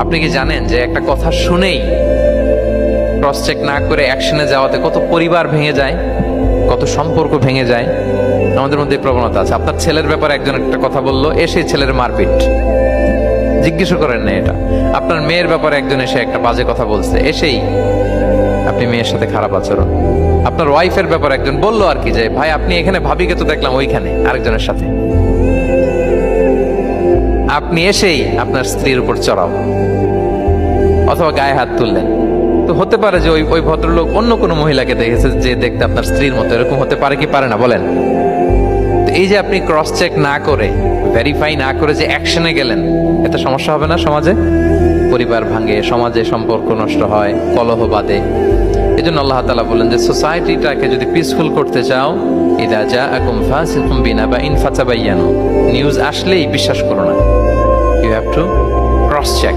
আপনি কি জানেন যে একটা কথা শুনেই ক্রস চেক না করে অ্যাকশনে যাওয়াতে কত পরিবার ভেঙে যায়, কত সম্পর্ক ভেঙে যায়? আমাদের মধ্যে প্রবণতা আছে। আপনার ছেলের ব্যাপারে একজন একটা কথা বললো, এসে ছেলের মারপিট, জিজ্ঞেস করেন না এটা। আপনার মেয়ের ব্যাপারে একজন এসে একটা বাজে কথা বলছে, এসেই আপনি মেয়ের সাথে খারাপ আচরণ। আপনার ওয়াইফের ব্যাপারে একজন বললো আর কি, যে ভাই আপনি এখানে, ভাবিকে তো দেখলাম ওইখানে আরেকজনের সাথে, আপনি এসেই আপনার স্ত্রীর উপর চড়াও অথবা গায়ে হাত তুললেন। তো হতে পারে যে ওই ভদ্রলোক অন্য কোনো মহিলাকে দেখেছে যে দেখতে আপনার স্ত্রীর মতো, এরকম হতে পারে কি পারে না বলেন? তো এই যে আপনি ক্রস চেক না করে, ভেরিফাই না করে যে অ্যাকশনে গেলেন, এতে সমস্যা হবে না সমাজে? পরিবার ভাঙে, সমাজে সম্পর্ক নষ্ট হয়, কলহ বাঁধে। এই জন্য আল্লাহ তাআলা বলেন যে সোসাইটিটাকে যদি পিসফুল করতে চাও, ইদা জাআকুম ফাসিকুম বিনাবাইন ফাতাবায়ানু, নিউজ আসলেই বিশ্বাস করো না, you have to cross check.